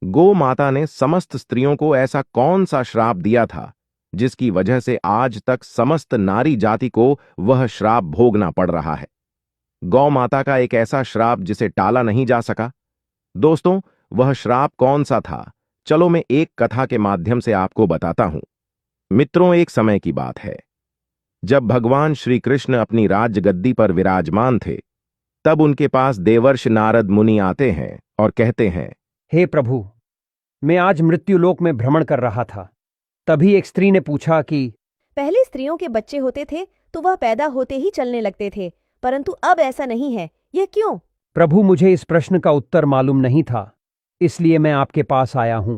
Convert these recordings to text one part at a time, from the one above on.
गौ माता ने समस्त स्त्रियों को ऐसा कौन सा श्राप दिया था जिसकी वजह से आज तक समस्त नारी जाति को वह श्राप भोगना पड़ रहा है? गौ माता का एक ऐसा श्राप जिसे टाला नहीं जा सका। दोस्तों, वह श्राप कौन सा था? चलो मैं एक कथा के माध्यम से आपको बताता हूं। मित्रों, एक समय की बात है जब भगवान श्री कृष्ण अपनी राजगद्दी पर विराजमान थे। तब उनके पास देवर्षि नारद मुनि आते हैं और कहते हैं, हे प्रभु, मैं आज मृत्युलोक में भ्रमण कर रहा था। तभी एक स्त्री ने पूछा कि पहले स्त्रियों के बच्चे होते थे तो वह पैदा होते ही चलने लगते थे, परंतु अब ऐसा नहीं है, यह क्यों? प्रभु, मुझे इस प्रश्न का उत्तर मालूम नहीं था, इसलिए मैं आपके पास आया हूं।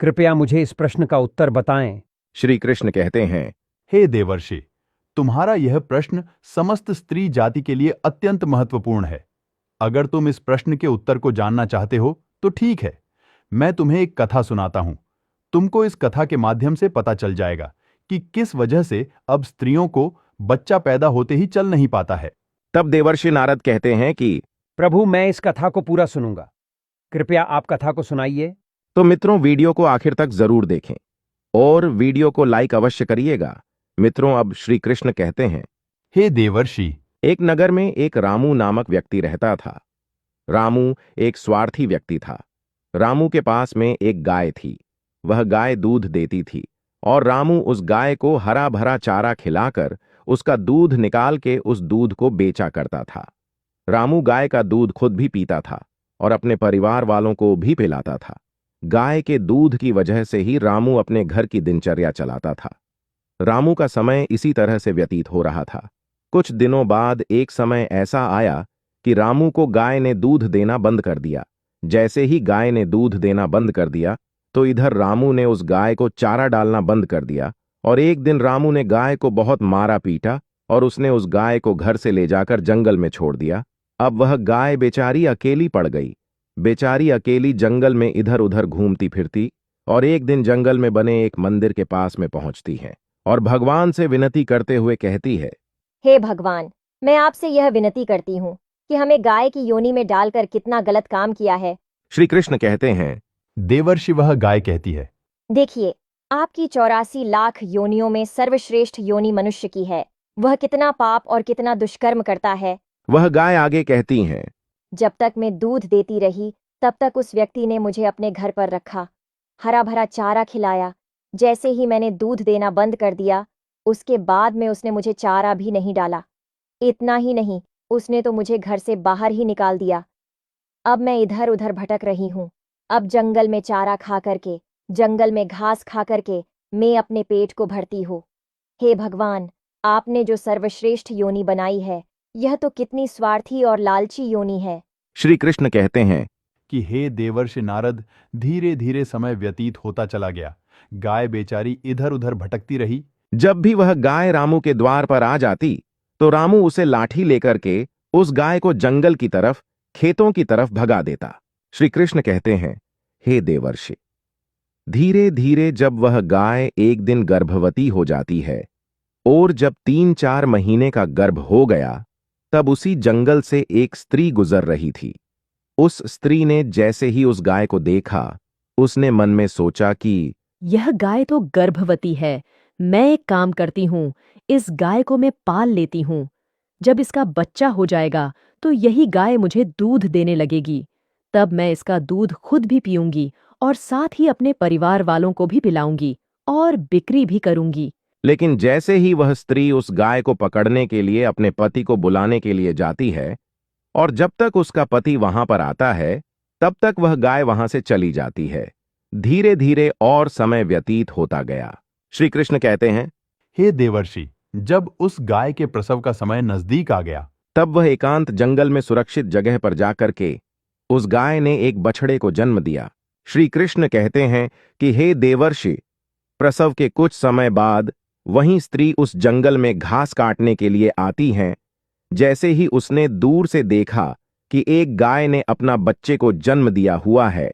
कृपया मुझे इस प्रश्न का उत्तर बताएं। श्री कृष्ण कहते हैं, हे देवर्षि, तुम्हारा यह प्रश्न समस्त स्त्री जाति के लिए अत्यंत महत्वपूर्ण है। अगर तुम इस प्रश्न के उत्तर को जानना चाहते हो तो ठीक है, मैं तुम्हें एक कथा सुनाता हूं। तुमको इस कथा के माध्यम से पता चल जाएगा कि किस वजह से अब स्त्रियों को बच्चा पैदा होते ही चल नहीं पाता है। तब देवर्षि नारद कहते हैं कि प्रभु, मैं इस कथा को पूरा सुनूंगा। कृपया आप कथा को सुनाइए। तो मित्रों, वीडियो को आखिर तक जरूर देखें और वीडियो को लाइक अवश्य करिएगा। मित्रों, अब श्री कृष्ण कहते हैं, हे देवर्षि, एक नगर में एक रामू नामक व्यक्ति रहता था। रामू एक स्वार्थी व्यक्ति था। रामू के पास में एक गाय थी। वह गाय दूध देती थी और रामू उस गाय को हरा भरा चारा खिलाकर उसका दूध निकाल के उस दूध को बेचा करता था। रामू गाय का दूध खुद भी पीता था और अपने परिवार वालों को भी पिलाता था। गाय के दूध की वजह से ही रामू अपने घर की दिनचर्या चलाता था। रामू का समय इसी तरह से व्यतीत हो रहा था। कुछ दिनों बाद एक समय ऐसा आया कि रामू को गाय ने दूध देना बंद कर दिया। जैसे ही गाय ने दूध देना बंद कर दिया तो इधर रामू ने उस गाय को चारा डालना बंद कर दिया और एक दिन रामू ने गाय को बहुत मारा पीटा और उसने उस गाय को घर से ले जाकर जंगल में छोड़ दिया। अब वह गाय बेचारी अकेली पड़ गई। बेचारी अकेली जंगल में इधर उधर घूमती फिरती और एक दिन जंगल में बने एक मंदिर के पास में पहुंचती है और भगवान से विनती करते हुए कहती है, हे भगवान, मैं आपसे यह विनती करती हूँ कि हमें गाय की योनि में डालकर कितना गलत काम किया है। श्री कृष्ण कहते हैं, देवर्षि, वह गाय कहती है, देखिए, आपकी 84 लाख योनियों में सर्वश्रेष्ठ योनि मनुष्य की है। वह कितना पाप और कितना दुष्कर्म करता है। वह गाय आगे कहती हैं, जब तक मैं दूध देती रही तब तक उस व्यक्ति ने मुझे अपने घर पर रखा, हरा भरा चारा खिलाया। जैसे ही मैंने दूध देना बंद कर दिया, उसके बाद में उसने मुझे चारा भी नहीं डाला। इतना ही नहीं, उसने तो मुझे घर से बाहर ही निकाल दिया। अब मैं इधर उधर भटक रही हूँ। अब जंगल में चारा खा करके, जंगल में घास खा करके मैं अपने पेट को भरती हूँ। हे भगवान, आपने जो सर्वश्रेष्ठ योनि बनाई है, यह तो कितनी स्वार्थी और लालची योनि है। श्री कृष्ण कहते हैं कि हे देवर्षि नारद, धीरे धीरे समय व्यतीत होता चला गया। गाय बेचारी इधर उधर भटकती रही। जब भी वह गाय रामू के द्वार पर आ जाती तो रामू उसे लाठी लेकर के उस गाय को जंगल की तरफ, खेतों की तरफ भगा देता। श्री कृष्ण कहते हैं, हे देवर्षि, धीरे धीरे जब वह गाय एक दिन गर्भवती हो जाती है और जब 3-4 महीने का गर्भ हो गया, तब उसी जंगल से एक स्त्री गुजर रही थी। उस स्त्री ने जैसे ही उस गाय को देखा, उसने मन में सोचा कि यह गाय तो गर्भवती है। मैं एक काम करती हूँ, इस गाय को मैं पाल लेती हूँ। जब इसका बच्चा हो जाएगा तो यही गाय मुझे दूध देने लगेगी। तब मैं इसका दूध खुद भी पीऊंगी और साथ ही अपने परिवार वालों को भी पिलाऊंगी और बिक्री भी करूंगी। लेकिन जैसे ही वह स्त्री उस गाय को पकड़ने के लिए अपने पति को बुलाने के लिए जाती है और जब तक उसका पति वहां पर आता है, तब तक वह गाय वहां से चली जाती है। धीरे धीरे और समय व्यतीत होता गया। श्री कृष्ण कहते हैं, हे देवर्षि, जब उस गाय के प्रसव का समय नजदीक आ गया, तब वह एकांत जंगल में सुरक्षित जगह पर जाकर के उस गाय ने एक बछड़े को जन्म दिया। श्री कृष्ण कहते हैं कि हे देवर्षि, प्रसव के कुछ समय बाद वही स्त्री उस जंगल में घास काटने के लिए आती हैं। जैसे ही उसने दूर से देखा कि एक गाय ने अपना बच्चे को जन्म दिया हुआ है,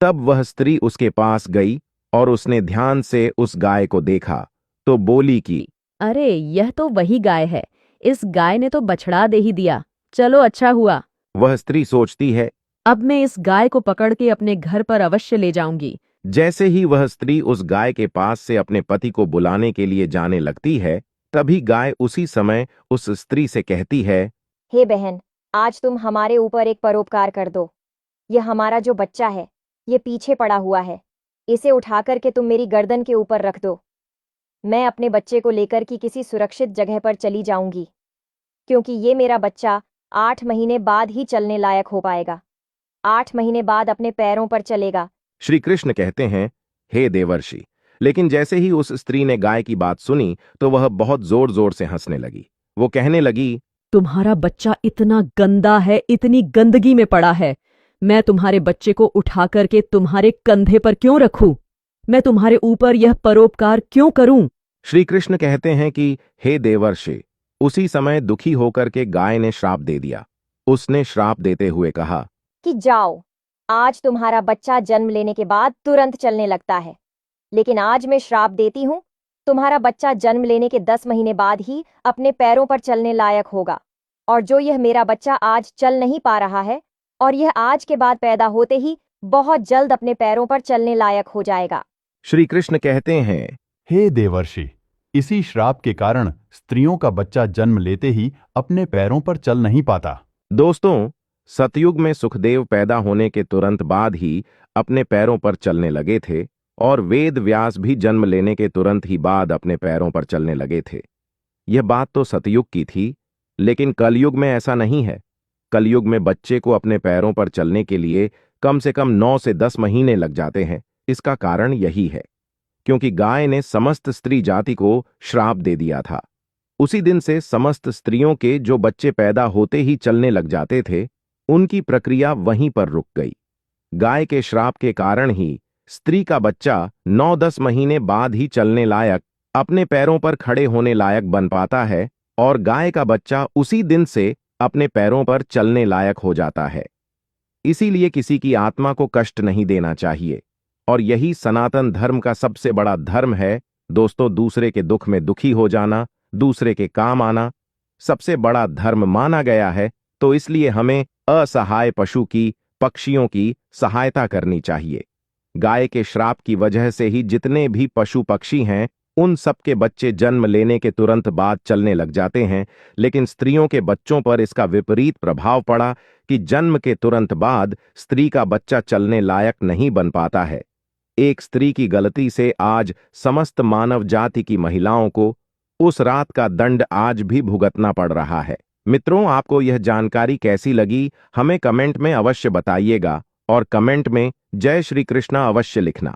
तब वह स्त्री उसके पास गई और उसने ध्यान से उस गाय को देखा तो बोली कि अरे, यह तो वही गाय है। इस गाय ने तो बछड़ा दे ही दिया। चलो, अच्छा हुआ। वह स्त्री सोचती है अब मैं इस गाय को पकड़ के अपने घर पर अवश्य ले जाऊंगी। जैसे ही वह स्त्री उस गाय के पास से अपने पति को बुलाने के लिए जाने लगती है, तभी गाय उसी समय उस स्त्री से कहती है, हे बहन, आज तुम हमारे ऊपर एक परोपकार कर दो। यह हमारा जो बच्चा है, ये पीछे पड़ा हुआ है। इसे उठा करके तुम मेरी गर्दन के ऊपर रख दो। मैं अपने बच्चे को लेकर की किसी सुरक्षित जगह पर चली जाऊंगी, क्योंकि ये मेरा बच्चा 8 महीने बाद ही चलने लायक हो पाएगा। 8 महीने बाद अपने पैरों पर चलेगा। श्री कृष्ण कहते हैं, हे देवर्षि। लेकिन जैसे ही उस स्त्री ने गाय की बात सुनी तो वह बहुत जोर जोर से हंसने लगी। वो कहने लगी, तुम्हारा बच्चा इतना गंदा है, इतनी गंदगी में पड़ा है। मैं तुम्हारे बच्चे को उठा करके तुम्हारे कंधे पर क्यों रखूं? मैं तुम्हारे ऊपर यह परोपकार क्यों करूं? श्री कृष्ण कहते हैं कि हे देवर्षि। उसी समय दुखी होकर के गाय ने श्राप दे दिया। उसने श्राप देते हुए कहा कि जाओ, आज तुम्हारा बच्चा जन्म लेने के बाद तुरंत चलने लगता है, लेकिन आज मैं श्राप देती हूँ, तुम्हारा बच्चा जन्म लेने के 10 महीने बाद ही अपने पैरों पर चलने लायक होगा। और जो यह मेरा बच्चा आज चल नहीं पा रहा है, और यह आज के बाद पैदा होते ही बहुत जल्द अपने पैरों पर चलने लायक हो जाएगा। श्री कृष्ण कहते हैं, हे देवर्षि, इसी श्राप के कारण स्त्रियों का बच्चा जन्म लेते ही अपने पैरों पर चल नहीं पाता। दोस्तों, सतयुग में सुखदेव पैदा होने के तुरंत बाद ही अपने पैरों पर चलने लगे थे और वेद व्यास भी जन्म लेने के तुरंत ही बाद अपने पैरों पर चलने लगे थे। यह बात तो सतयुग की थी, लेकिन कलयुग में ऐसा नहीं है। कलयुग में बच्चे को अपने पैरों पर चलने के लिए कम से कम 9 से 10 महीने लग जाते हैं। इसका कारण यही है क्योंकि गाय ने समस्त स्त्री जाति को श्राप दे दिया था। उसी दिन से समस्त स्त्रियों के जो बच्चे पैदा होते ही चलने लग जाते थे, उनकी प्रक्रिया वहीं पर रुक गई। गाय के श्राप के कारण ही स्त्री का बच्चा 9-10 महीने बाद ही चलने लायक, अपने पैरों पर खड़े होने लायक बन पाता है और गाय का बच्चा उसी दिन से अपने पैरों पर चलने लायक हो जाता है। इसीलिए किसी की आत्मा को कष्ट नहीं देना चाहिए और यही सनातन धर्म का सबसे बड़ा धर्म है। दोस्तों, दूसरे के दुख में दुखी हो जाना, दूसरे के काम आना सबसे बड़ा धर्म माना गया है। तो इसलिए हमें असहाय पशु की, पक्षियों की सहायता करनी चाहिए। गाय के श्राप की वजह से ही जितने भी पशु पक्षी हैं, उन सब के बच्चे जन्म लेने के तुरंत बाद चलने लग जाते हैं। लेकिन स्त्रियों के बच्चों पर इसका विपरीत प्रभाव पड़ा कि जन्म के तुरंत बाद स्त्री का बच्चा चलने लायक नहीं बन पाता है। एक स्त्री की गलती से आज समस्त मानव जाति की महिलाओं को उस रात का दंड आज भी भुगतना पड़ रहा है। मित्रों, आपको यह जानकारी कैसी लगी, हमें कमेंट में अवश्य बताइएगा और कमेंट में जय श्री कृष्णा अवश्य लिखना।